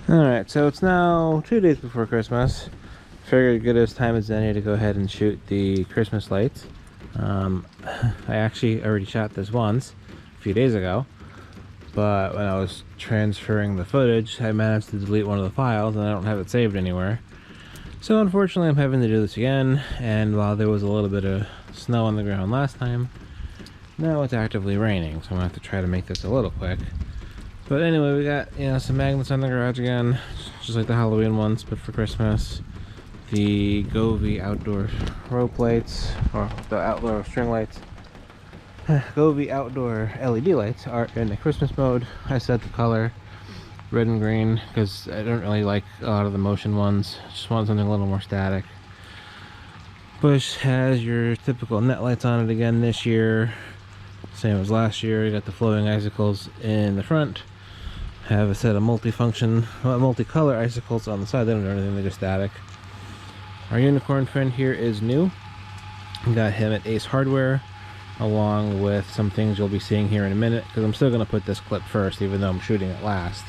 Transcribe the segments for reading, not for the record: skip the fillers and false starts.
Alright, so it's now 2 days before Christmas. Figured good as time as any to go ahead and shoot the Christmas lights. I actually already shot this once a few days ago, but when I was transferring the footage, I managed to delete one of the files and I don't have it saved anywhere. So unfortunately I'm having to do this again, and while there was a little bit of snow on the ground last time, now it's actively raining, so I'm gonna have to try to make this a little quick. But anyway, we got, some magnets on the garage again, just like the Halloween ones, but for Christmas. The Govee outdoor rope lights, or the outdoor string lights. Govee outdoor LED lights are in the Christmas mode. I set the color red and green because I don't really like a lot of the motion ones. Just want something a little more static. Bush has your typical net lights on it again this year. Same as last year. You got the floating icicles in the front. Have a set of multicolor icicles on the side. They don't do anything, they're just static. Our unicorn friend here is new. We got him at Ace Hardware, along with some things you'll be seeing here in a minute, because I'm still going to put this clip first, even though I'm shooting it last.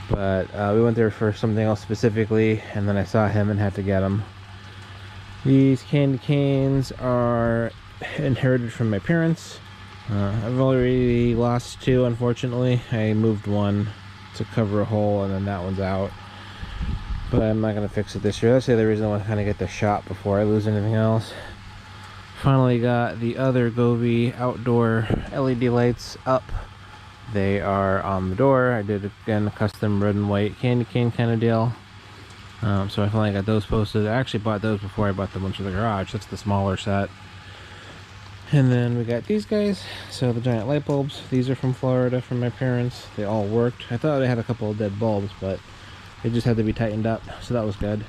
But we went there for something else specifically, and then I saw him and had to get him. These candy canes are inherited from my parents. I've already lost two, unfortunately. I moved one to cover a hole, and then that one's out. But I'm not going to fix it this year. That's the other reason I want to kind of get the shot before I lose anything else. Finally got the other Govee outdoor LED lights up. They are on the door. I did, again, a custom red and white candy cane kind of deal. So I finally got those posted. I actually bought those before I bought the ones for the garage. That's the smaller set. And then we got these guys, so the giant light bulbs. These are from Florida from my parents. They all worked. I thought I had a couple of dead bulbs, but they just had to be tightened up, so that was good.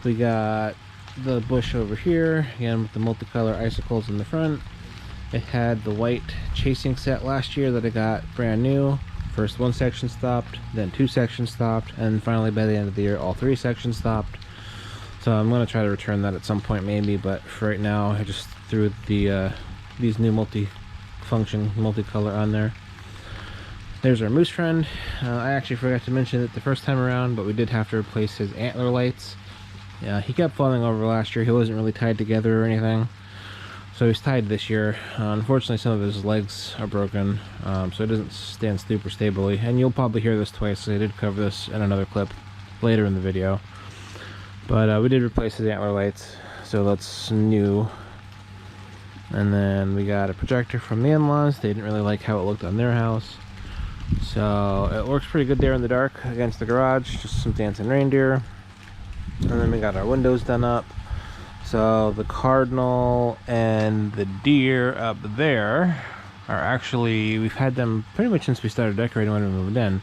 We got the bush over here, again with the multicolor icicles in the front. It had the white chasing set last year that I got brand new. First one section stopped, then two sections stopped, and finally by the end of the year all three sections stopped. So I'm going to try to return that at some point maybe, but for right now I just threw the these new multi-function, multicolor on there. There's our moose friend. I actually forgot to mention it the first time around, but we did have to replace his antler lights. He kept falling over last year. He wasn't really tied together or anything, so he's tied this year. Unfortunately some of his legs are broken, so it doesn't stand super stably, and you'll probably hear this twice. I did cover this in another clip later in the video. But we did replace his antler lights, so that's new. And then we got a projector from the in-laws. They didn't really like how it looked on their house, so it works pretty good there in the dark against the garage. Just some dancing reindeer. And then we got our windows done up. So the cardinal and the deer up there are actually, we've had them pretty much since we started decorating when we moved in.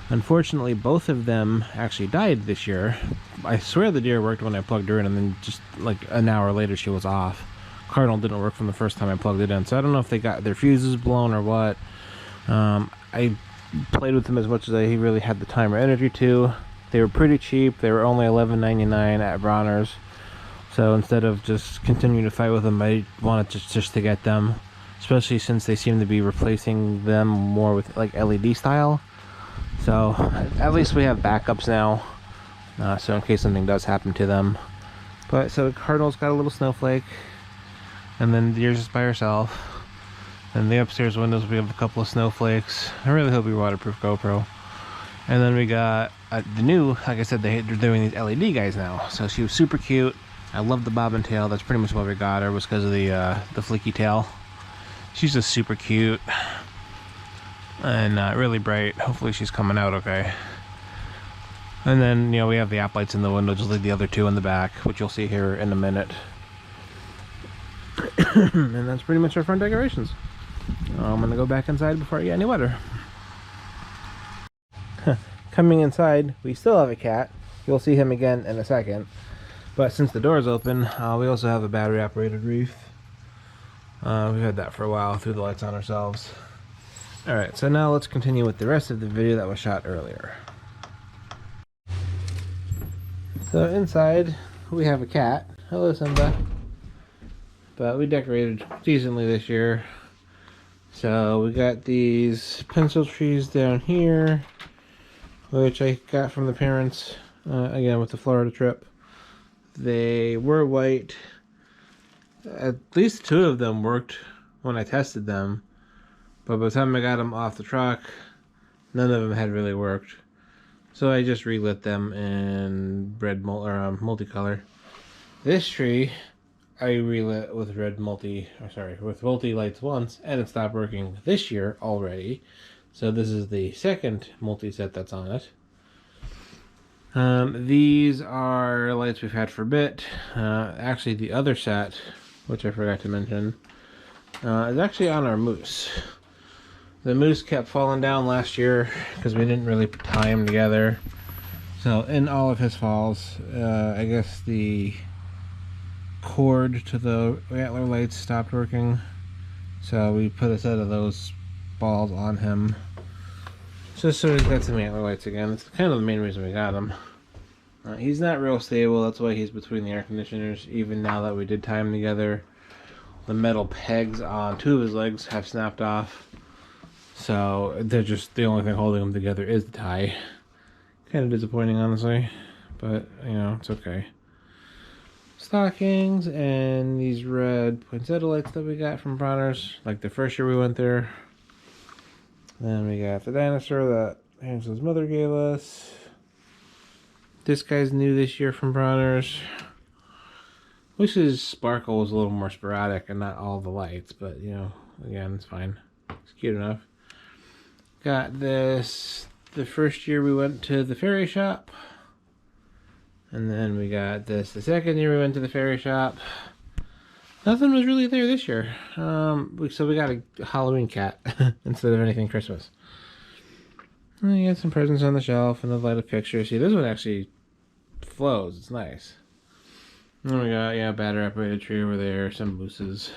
Unfortunately, both of them actually died this year. I swear the deer worked when I plugged her in, and then just like an hour later she was off. Cardinal didn't work from the first time I plugged it in, so I don't know if they got their fuses blown or what. I played with them as much as I really had the time or energy to. They were pretty cheap. They were only $11.99 at Bronner's. So instead of just continuing to fight with them, I wanted just to get them, especially since they seem to be replacing them more with like LED style. So at least we have backups now, so in case something does happen to them. But so the cardinal's got a little snowflake, and then the deer's just by herself. And the upstairs windows, we have a couple of snowflakes. I really hope we waterproof GoPro. And then we got the new, like I said, they're doing these LED guys now. So she was super cute. I love the bob and tail. That's pretty much what we got her, was because of the flicky tail. She's just super cute. And really bright. Hopefully she's coming out okay. And then, we have the app lights in the window, just like the other two in the back, which you'll see here in a minute. And that's pretty much our front decorations. I'm gonna go back inside before I get any wetter. Coming inside, we still have a cat. You'll see him again in a second. But since the door's open, we also have a battery operated reef. We've had that for a while, threw the lights on ourselves. Alright, so now let's continue with the rest of the video that was shot earlier. So inside, we have a cat. Hello, Simba. But we decorated decently this year. So we got these pencil trees down here. which I got from the parents, again with the Florida trip. They were white. At least 2 of them worked when I tested them, but by the time I got them off the truck, none of them had really worked. So I just relit them in red multicolor. This tree I relit with with multi lights once, and it stopped working this year already. So this is the second multi set that's on it. These are lights we've had for a bit. Actually, the other set, which I forgot to mention, is actually on our moose. The moose kept falling down last year because we didn't really tie him together. So in all of his falls, I guess the cord to the antler lights stopped working. So we put a set of those balls on him, just so he's got some antler lights again. That's kind of the main reason we got him. He's not real stable, that's why he's between the air conditioners. Even now that we did tie him together, the metal pegs on 2 of his legs have snapped off. So they're just, the only thing holding them together is the tie. Kind of disappointing, honestly, but you know, it's okay. Stockings and these red poinsettia lights that we got from Bronner's, like the first year we went there. Then we got the dinosaur that Angela's mother gave us. This guy's new this year from Bronner's. Wish his sparkle was a little more sporadic and not all the lights, but you know, again, it's fine. It's cute enough. Got this the first year we went to the fairy shop. And then we got this the second year we went to the fairy shop. Nothing was really there this year. So we got a Halloween cat instead of anything Christmas. And you got some presents on the shelf and a light of pictures. See, this one actually flows. It's nice. And we got, yeah, battery operated tree over there, some mooses,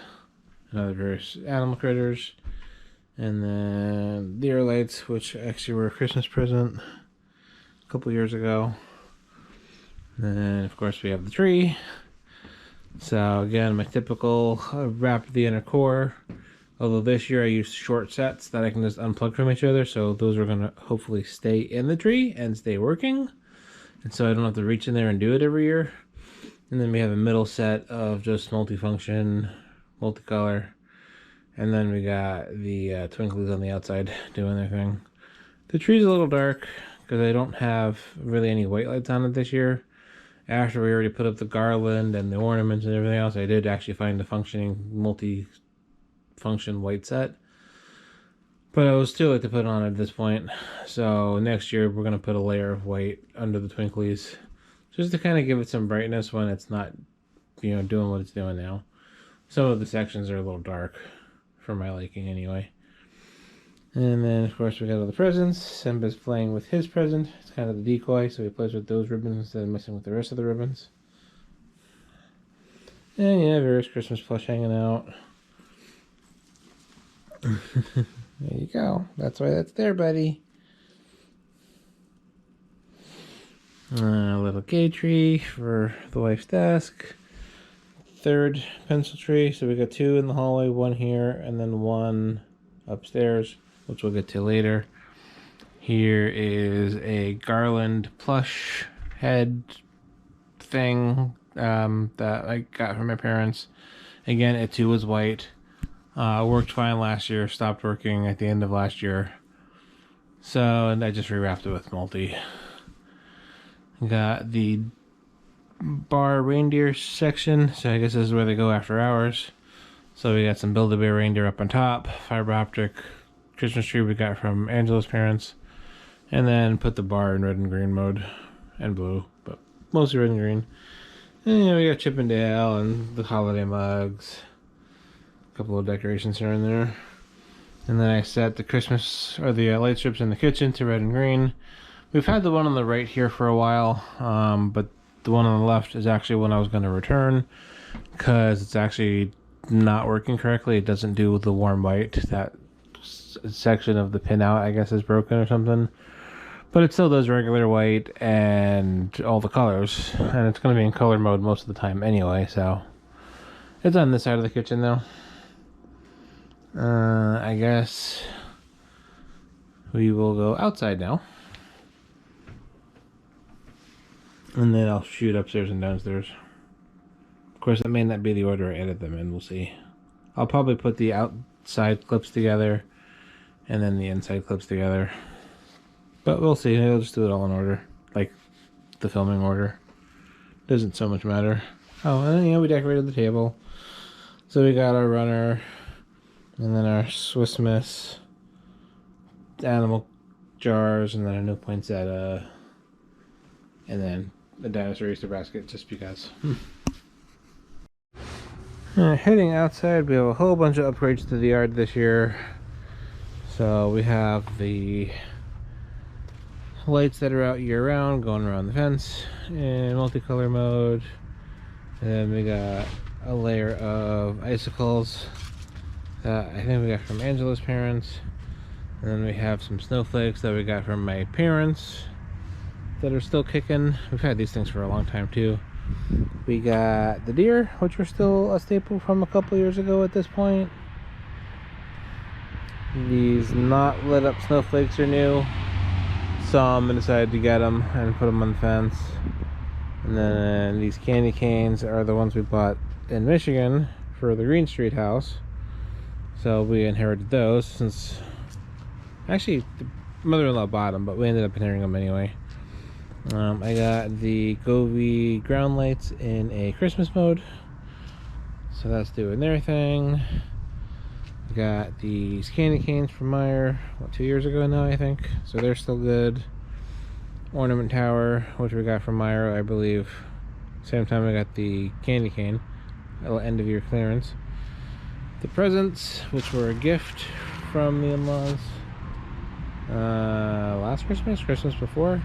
and other various animal critters. And then deer lights, which actually were a Christmas present a couple years ago. And then, of course, we have the tree. So, again, my typical wrap the inner core. Although this year I used short sets that I can just unplug from each other. So those are going to hopefully stay in the tree and stay working. And so I don't have to reach in there and do it every year. And then we have a middle set of just multifunction, multicolor. And then we got the twinklies on the outside doing their thing. The tree's a little dark because I don't have really any white lights on it this year. After we already put up the garland and the ornaments and everything else, I did actually find a functioning multi-function white set. But I would still like to put it on at this point. So next year we're going to put a layer of white under the twinklies, just to kind of give it some brightness when it's not, you know, doing what it's doing now. Some of the sections are a little dark for my liking anyway. And then, of course, we got all the presents. Simba's playing with his present. It's kind of the decoy, so he plays with those ribbons instead of messing with the rest of the ribbons. And yeah, various Christmas plush hanging out. There you go. That's why that's there, buddy. A little gay tree for the wife's desk. 3rd pencil tree. So we got 2 in the hallway, 1 here, and then 1 upstairs, which we'll get to later. Here is a garland plush head thing that I got from my parents. Again, it too was white. Worked fine last year, stopped working at the end of last year. So, and I just rewrapped it with multi. Got the bar reindeer section, so I guess this is where they go after hours. So we got some Build-A-Bear reindeer up on top, fiber optic Christmas tree we got from Angela's parents, and then put the bar in red and green mode, and blue, but mostly red and green. And you know, we got Chip and Dale and the holiday mugs, a couple of decorations here and there. And then I set the Christmas, or the light strips in the kitchen to red and green. We've had the one on the right here for a while, but the one on the left is actually one I was going to return, because it's actually not working correctly. It doesn't do the warm white. That section of the pinout, I guess, is broken or something. But it still does regular white and all the colors. And it's going to be in color mode most of the time anyway, so. It's on this side of the kitchen, though. I guess we will go outside now. And then I'll shoot upstairs and downstairs. Of course, that may not be the order I edit them in. We'll see. I'll probably put the outside clips together and then the inside clips together. But we'll see. I'll just do it all in order. Like the filming order. Doesn't so much matter. Oh, and then, we decorated the table. So we got our runner. And then our Swiss Miss animal jars. And then a new poinsettia. And then the dinosaur Easter basket, just because. Heading outside, we have a whole bunch of upgrades to the yard this year. So we have the lights that are out year round going around the fence in multicolor mode. And then we got a layer of icicles that I think we got from Angela's parents. And then we have some snowflakes that we got from my parents that are still kicking. We've had these things for a long time too. We got the deer, which are still a staple from a couple years ago at this point. These not lit up snowflakes are new. Saw them and decided to get them and put them on the fence. And then these candy canes are the ones we bought in Michigan for the Green Street house. So we inherited those since... Actually, the mother-in-law bought them, but we ended up inheriting them anyway. I got the Govee ground lights in a Christmas mode. So that's doing their thing. Got these candy canes from Meijer, 2 years ago now, I think. So they're still good. Ornament tower, which we got from Meijer, I believe. Same time I got the candy cane. End of year clearance. The presents, which were a gift from the in-laws. Last Christmas before.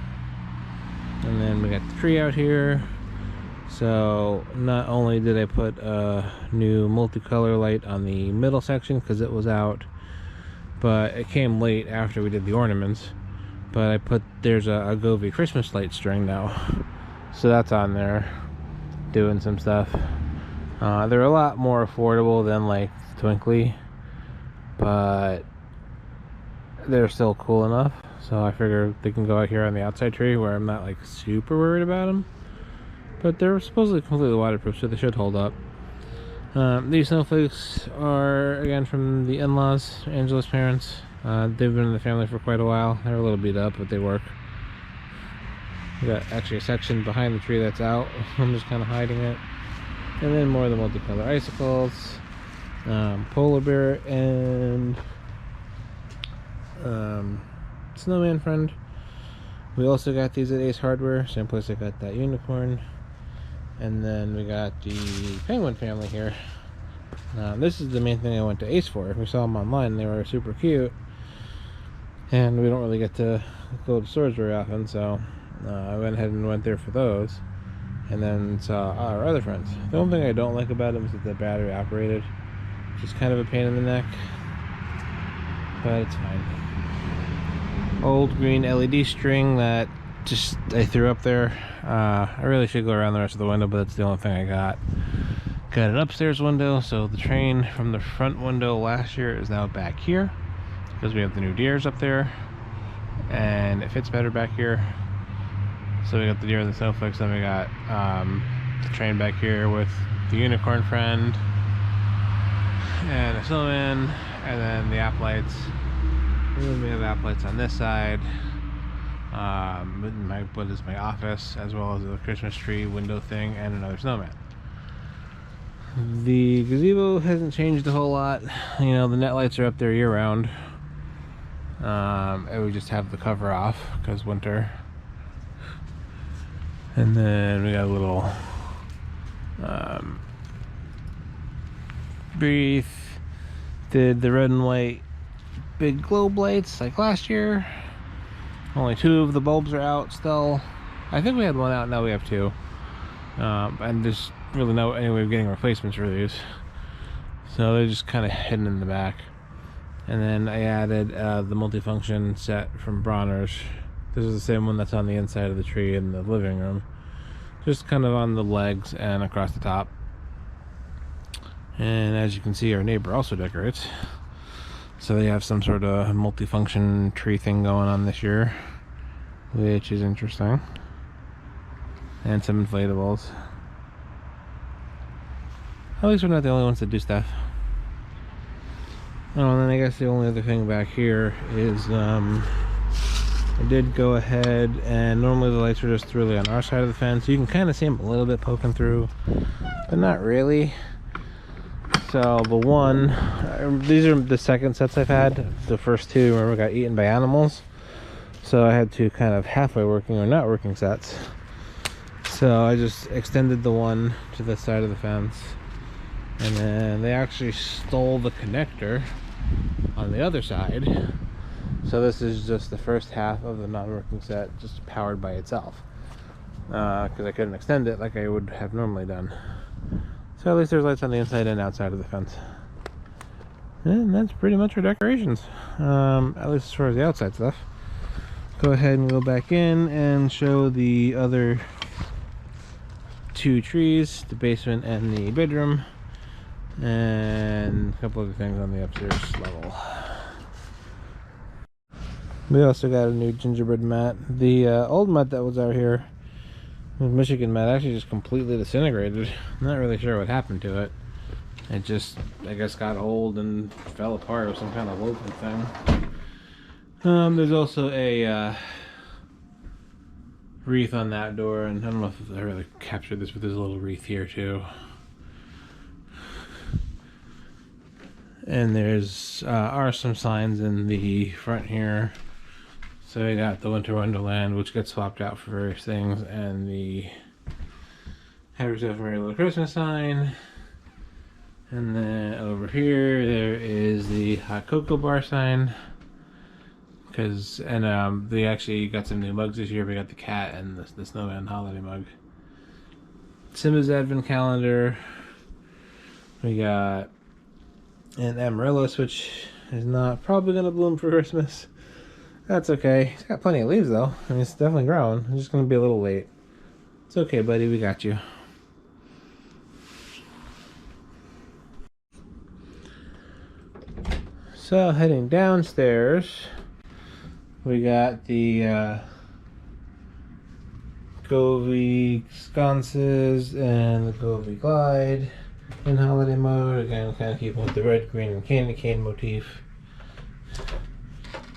And then we got the tree out here. So not only did I put a new multicolor light on the middle section because it was out, but it came late after we did the ornaments. But there's a Govee Christmas light string now, so that's on there doing some stuff. They're a lot more affordable than like Twinkly, but they're still cool enough. So I figure they can go out here on the outside tree where I'm not like super worried about them. But they're supposedly completely waterproof, so they should hold up. These snowflakes are, again, from the in-laws, Angela's parents. They've been in the family for quite a while. They're a little beat up, but they work. We got actually a section behind the tree that's out. I'm just kind of hiding it. And then more of the multicolor icicles. Polar bear and snowman friend. We also got these at Ace Hardware, same place I got that unicorn. And then we got the penguin family here. This is the main thing I went to Ace for. We saw them online, they were super cute. And we don't really get to go to stores very often, so I went ahead and went there for those. And then saw our other friends. The only thing I don't like about them is that they're battery operated, which is kind of a pain in the neck. But it's fine. Old green LED string that I threw up there. I really should go around the rest of the window, but that's the only thing I got. Got an upstairs window, so the train from the front window last year is now back here because we have the new deers up there and it fits better back here. So we got the deer and the snowflakes, then we got the train back here with the unicorn friend and a snowman, and then the app lights. And then we have app lights on this side. What is my office, as well as a Christmas tree window thing and another snowman. The gazebo hasn't changed a whole lot. You know, the net lights are up there year round. And we just have the cover off because winter. And then we got a little Brief did the red and white big globe lights like last year. Only 2 of the bulbs are out still. I think we had 1 out, now we have 2. And there's really no any way of getting replacements for these. So they're just kind of hidden in the back. And then I added the multifunction set from Bronner's. This is the same one that's on the inside of the tree in the living room. Just kind of on the legs and across the top. And as you can see, our neighbor also decorates. So they have some sort of multifunction tree thing going on this year, which is interesting. and some inflatables. At least we're not the only ones that do stuff. Oh, and then I guess the only other thing back here is I did go ahead, and normally the lights are just really on our side of the fence. You can kind of see them a little bit poking through, but not really. So the one, these are the second sets I've had. The first two, remember, got eaten by animals. So I had two kind of halfway working or not working sets. So I just extended the one to the side of the fence. And then they actually stole the connector on the other side. So this is just the first half of the non-working set, just powered by itself. Because I couldn't extend it like I would have normally done. So at least there's lights on the inside and outside of the fence. And that's pretty much our decorations. At least as far as the outside stuff. Go ahead and go back in and show the other two trees, the basement and the bedroom. And a couple other things on the upstairs level. We also got a new gingerbread mat. The old mat that was out here, the Michigan mat, actually just completely disintegrated. I'm not really sure what happened to it. It just, I guess, got old and fell apart with some kind of woven thing. There's also a wreath on that door, and I don't know if I really captured this, but there's a little wreath here too. And there's are some signs in the front here. So we got the Winter Wonderland, which gets swapped out for various things, and the Have Yourself a Merry Little Christmas sign. And then over here, there is the Hot Cocoa Bar sign. They actually got some new mugs this year. We got the cat and the snowman holiday mug. Simba's Advent Calendar. We got an amaryllis, which is not probably going to bloom for Christmas. That's okay. It's got plenty of leaves though. I mean, it's definitely growing. It's just going to be a little late. It's okay, buddy. We got you. So heading downstairs, we got the Govee sconces and the Govee Glide in holiday mode. Again, kind of keeping with the red, green, and candy cane motif.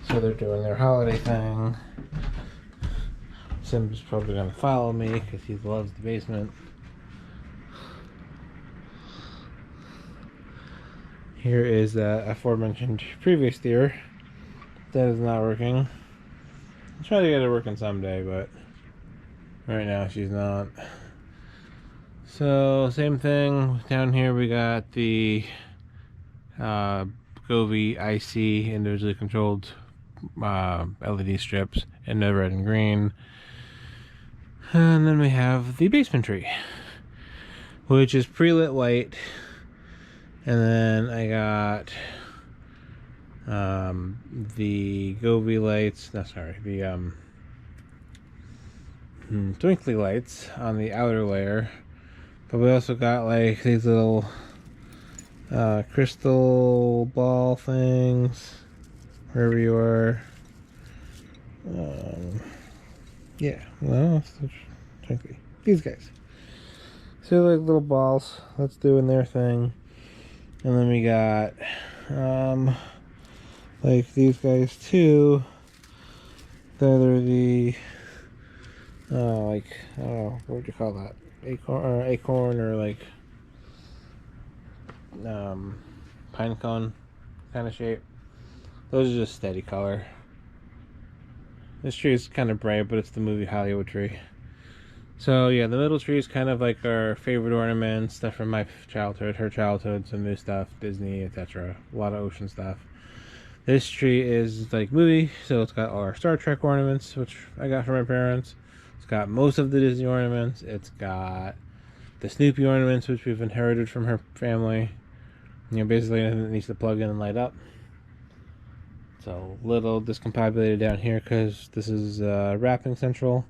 So they're doing their holiday thing. Sim's probably going to follow me because he loves the basement. Here is the aforementioned previous deer. That is not working. I'll try to get it working someday, but right now she's not. So same thing down here. We got the Govee IC individually controlled LED strips in the red and green. And then we have the basement tree, which is pre-lit white. And then I got the Govee lights, the twinkly lights on the outer layer. But we also got like these little crystal ball things, wherever you are. Yeah, well, twinkly. These guys. So like little balls that's doing their thing. And then we got like these guys too. That are the like, I don't know, what would you call that? Acorn or like pine cone kind of shape. Those are just steady color. This tree is kind of bright, but it's the movie Hollywood tree. So yeah, the middle tree is kind of like our favorite ornaments, stuff from my childhood, her childhood, some new stuff, Disney, etc. A lot of ocean stuff. This tree is like movie, so it's got all our Star Trek ornaments, which I got from my parents. It's got most of the Disney ornaments. It's got the Snoopy ornaments, which we've inherited from her family. You know, basically anything that needs to plug in and light up. So a little discombobulated down here because this is wrapping central.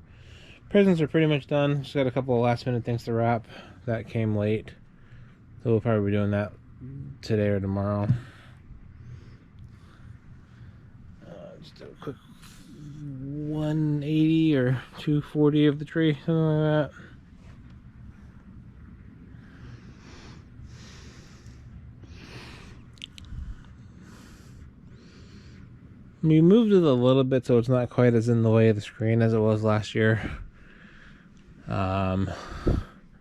Presents are pretty much done. Just got a couple of last minute things to wrap. That came late. So we'll probably be doing that today or tomorrow. Just do a quick 180 or for 240 of the tree, something like that. We moved it a little bit so it's not quite as in the way of the screen as it was last year.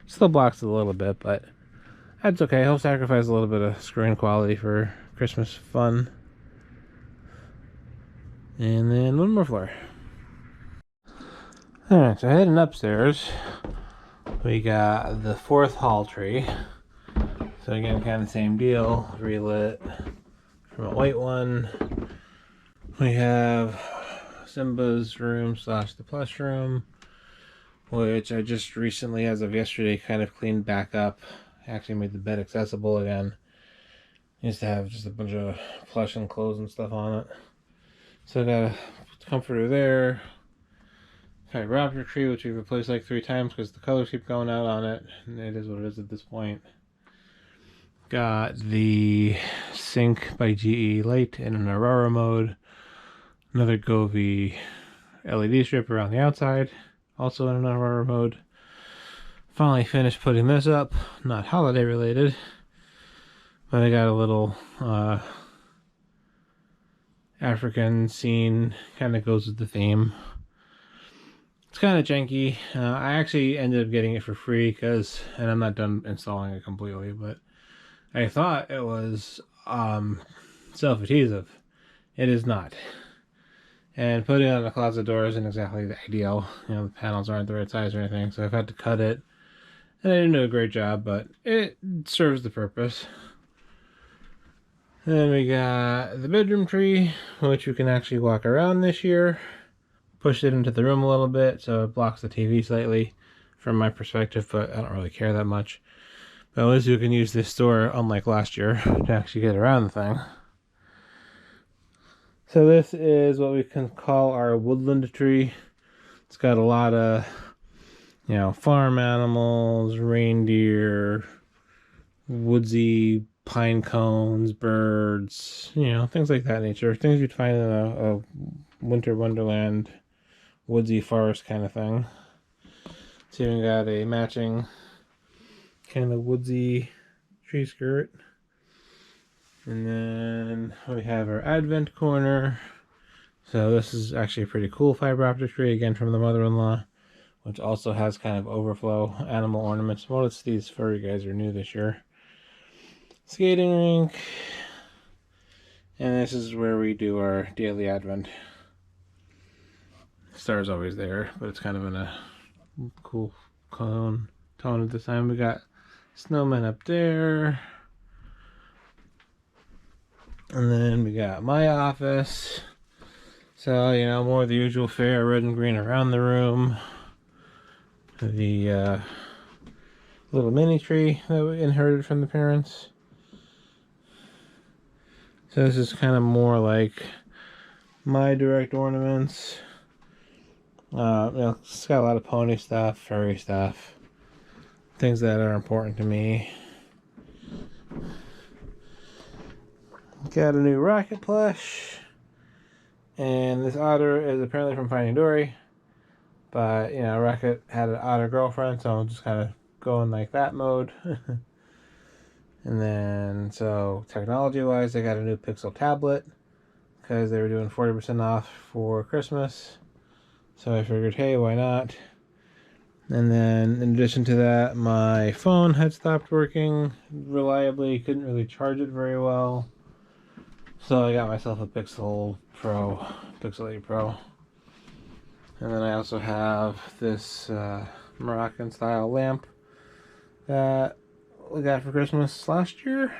Still blocks it a little bit, but that's okay. I'll sacrifice a little bit of screen quality for Christmas fun. And then one more floor. Alright, so heading upstairs, we got the fourth hall tree. So again, kind of the same deal, relit from a white one. We have Simba's room / the plush room, which I just recently, as of yesterday, kind of cleaned back up. Actually made the bed accessible again. Used to have just a bunch of plush and clothes and stuff on it. So I got a comforter there. Fiber optic tree, which we've replaced like 3 times because the colors keep going out on it. And it is what it is at this point. Got the Sync by GE light in an Aurora mode. Another Govee LED strip around the outside, also in an Aurora mode. Finally finished putting this up, not holiday related, but I got a little African scene, kind of goes with the theme. It's kind of janky. I actually ended up getting it for free because, and I'm not done installing it completely, but I thought it was self-adhesive. It is not. And putting it on the closet door isn't exactly the ideal. You know, the panels aren't the right size or anything, so I've had to cut it. And I didn't do a great job, but it serves the purpose. Then we got the bedroom tree, which you can actually walk around this year. Pushed it into the room a little bit, so it blocks the TV slightly from my perspective, but I don't really care that much. But at least you can use this door, unlike last year, to actually get around the thing. So this is what we can call our woodland tree. It's got a lot of, you know, farm animals, reindeer, woodsy pine cones, birds, you know, things like that nature. Things you'd find in a winter wonderland, woodsy forest kind of thing. It's even got a matching kind of woodsy tree skirt. And then we have our Advent corner. So this is actually a pretty cool fiber optic tree, again from the mother-in-law, which also has kind of overflow animal ornaments. Most of these furry guys are new this year. Skating rink. And this is where we do our daily Advent. Star's always there, but it's kind of in a cool tone at this time. We got snowmen up there. And then we got my office. So, you know, more of the usual fare, red and green around the room. The little mini tree that we inherited from the parents. So this is kind of more like my direct ornaments. You know, it's got a lot of pony stuff, furry stuff. Things that are important to me. Got a new Rocket plush, and this otter is apparently from Finding Dory, but you know, Rocket had an otter girlfriend, so I'm just kind of going like that mode. And then, so technology wise, I got a new Pixel tablet because they were doing 40% off for Christmas, so I figured, hey, why not? And then in addition to that, my phone had stopped working reliably, couldn't really charge it very well. So I got myself a Pixel 8 Pro. And then I also have this Moroccan style lamp that we got for Christmas last year.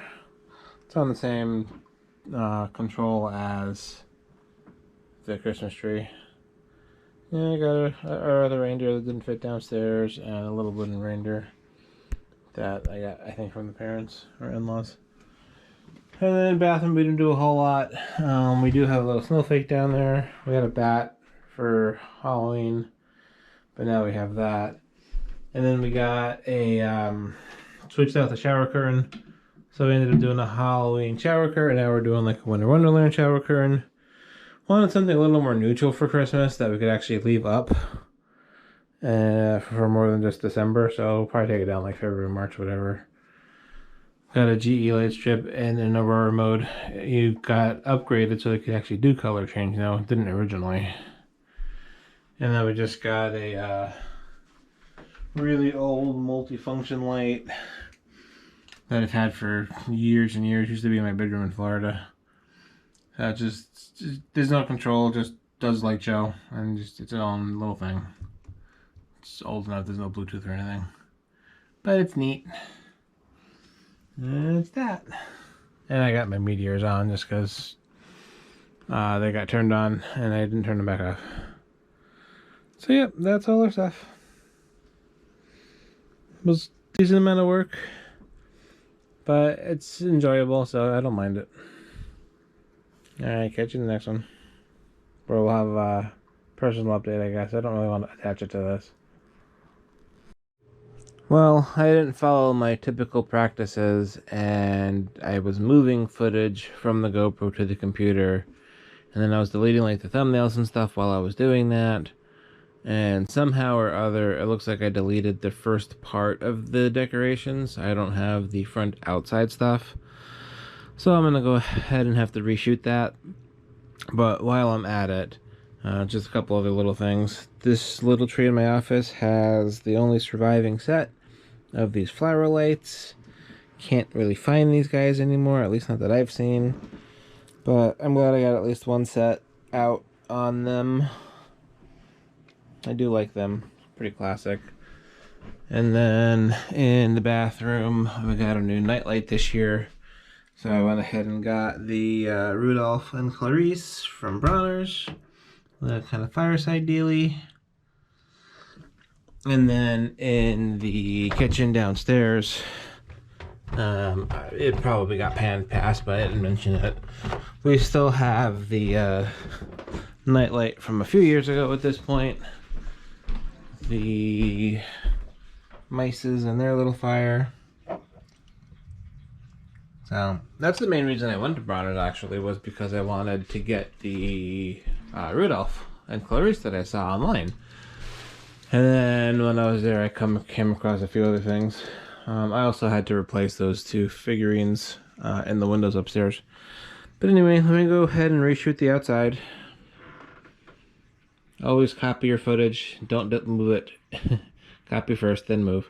It's on the same control as the Christmas tree. Yeah, I got our other reindeer that didn't fit downstairs, and a little wooden reindeer that I got, I think, from the parents or in-laws. And then bathroom, we didn't do a whole lot. We do have a little snowflake down there. We had a bat for Halloween, but now we have that. And then we got a switched out the shower curtain. So we ended up doing a Halloween shower curtain. Now we're doing like a Winter Wonderland shower curtain. Wanted something a little more neutral for Christmas that we could actually leave up. for more than just December, so I'll probably take it down like February, March, whatever. Got a GE light strip, and in Aurora mode, you got upgraded so it could actually do color change now. It didn't originally. And then we just got a really old multi-function light that I've had for years and years. Used to be in my bedroom in Florida. Just there's no control, just does light show, and just its own little thing. It's old enough, there's no Bluetooth or anything. But it's neat. And it's that. And I got my meteors on just because they got turned on and I didn't turn them back off. So yeah, that's all our stuff. It was a decent amount of work, but it's enjoyable, so I don't mind it. Alright, catch you in the next one. Where we'll have a personal update, I guess. I don't really want to attach it to this. Well, I didn't follow my typical practices, and I was moving footage from the GoPro to the computer, and then I was deleting like the thumbnails and stuff while I was doing that, and somehow or other it looks like I deleted the first part of the decorations. I don't have the front outside stuff, so I'm gonna go ahead and have to reshoot that. But while I'm at it, just a couple other little things. This little tree in my office has the only surviving set of these flower lights. Can't really find these guys anymore, at least not that I've seen. But I'm glad I got at least one set out on them. I do like them. Pretty classic. And then in the bathroom, we got a new nightlight this year. So I went ahead and got the Rudolph and Clarice from Bronner's. The kind of fireside dealie. And then in the kitchen downstairs, it probably got panned past, but I didn't mention it. We still have the nightlight from a few years ago at this point. The mices and their little fire. So that's the main reason I went to Bronner's, actually, was because I wanted to get the Rudolph and Clarice that I saw online. And then when I was there, I came across a few other things. I also had to replace those two figurines in the windows upstairs. But anyway, let me go ahead and reshoot the outside. Always copy your footage. Don't move it. Copy first, then move.